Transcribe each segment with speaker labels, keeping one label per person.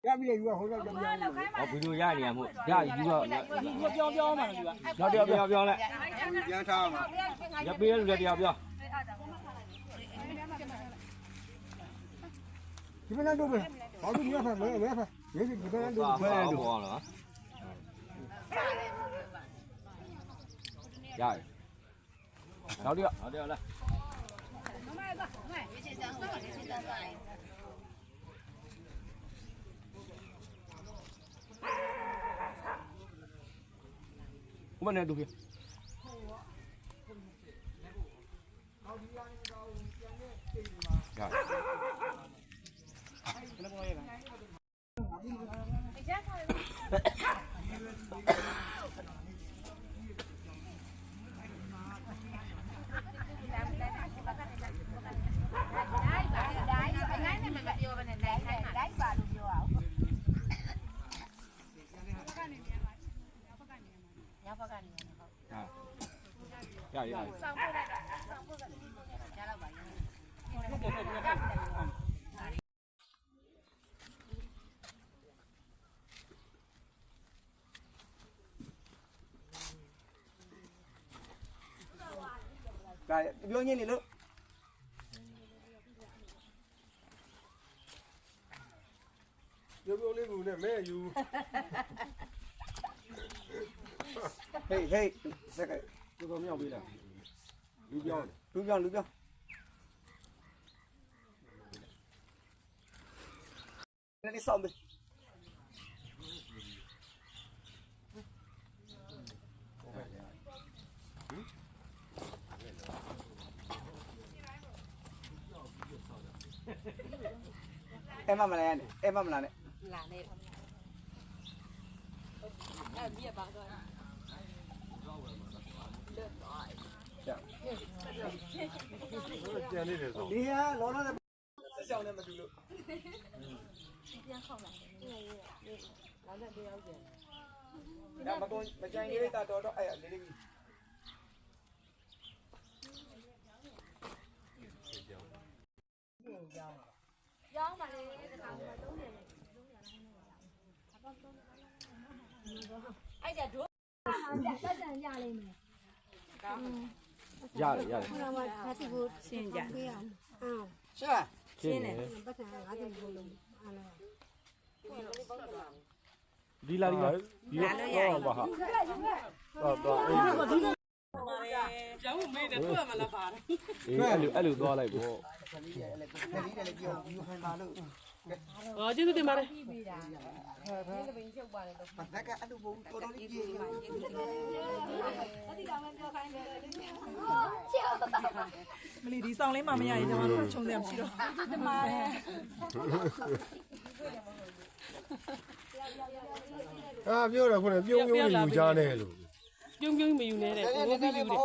Speaker 1: ရပြီလေယူဟိုတော့ပြောင်းပြောင်း
Speaker 2: ဗီဒီယိုရနေရမို့ရယူတော့
Speaker 3: ပြောင်းမှလို့ပြော
Speaker 2: နောက်တစ်ယောက်ပြောင်းလိုက်
Speaker 1: ရန်ထားမှာ
Speaker 2: ရပေးရလူတစ်ယောက်ပြောင်း
Speaker 1: ဒီမနက်တော့ပဲဘာလို့ညဖက်လဲဖက်ရေးဒီမနက်တော့
Speaker 2: ဖဲတော့နော်ရတယ်နောက်တစ်ယောက်လာ我们来读片。ရတယ်
Speaker 1: ဒါပြောညင်းနေလို့ပြောပြောလေးဘူးနဲ့မဲယူဟေးစက်ကတော်တော်မြောက်ပေးတာလူပြောင်းนี่ซ่อมไปเอ็มมาแล้วเนี่ยเอ็มมาแล้วเนี่ยหลานเนี่ยเบี้ยบ้าด้วยนี่ฮะร้อนแล้วจะเจ้าเนี่ยมาดูลูกပြန်ခေါက်လာတယ်။နောက်နဲ့တရားကျ။ဒါမကုန်မကြိုင်လေးတာတော့အဲ့လေးလေးရောင်းပါလေတခါမှ3နေတယ်အဲ့ဒါတို့တက်တန်ရလိမ့်မယ်
Speaker 2: ရတယ်
Speaker 4: ဟိုမှာဒါစီကိုရှင်းကြပေးအောင်
Speaker 1: ရှင်း
Speaker 2: ရှင်းတယ်
Speaker 4: ပတ်စံငါးတင်ဘလုံးအားလုံး
Speaker 2: ဒီလာတော့ပါဟာတော့အေး
Speaker 3: ကျောင်းမေးတယ်သူ့မှာလာပါတယ်
Speaker 2: အေးအဲ့လိုသွားလိုက်ပေါ့
Speaker 1: လည်းပြောယူဟန်ပါလို့
Speaker 3: ဟောကျေးဇူးတင်ပါတယ်
Speaker 1: ဘက်ကအဲ့လိုဘုံတော်တော်ကြီးကြီး
Speaker 3: မလီဒီဆောင်လေးမှမရရင်ကျွန်တော်တို့ခြုံစရာမရှိတော့တင်ပါတယ်
Speaker 5: ပြောတယ်ခုနပြုံးပြုံးယူကြတယ်လို့
Speaker 3: ပြုံးပြုံးမယူနဲ့တဲ့ဘိုးပြီးယူတယ်
Speaker 1: ဟို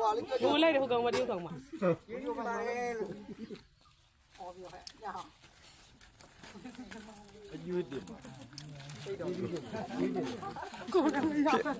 Speaker 1: ဟာလေးပြော
Speaker 3: ဘိုးလိုက်တယ်ဟိုကောင်မတည်းကောင်မ
Speaker 1: ယူပါလေလို့ဟောပြောဟဲ့ညောင်း
Speaker 2: အယူတယ်
Speaker 1: ကိုယ်ကလည်းရပါ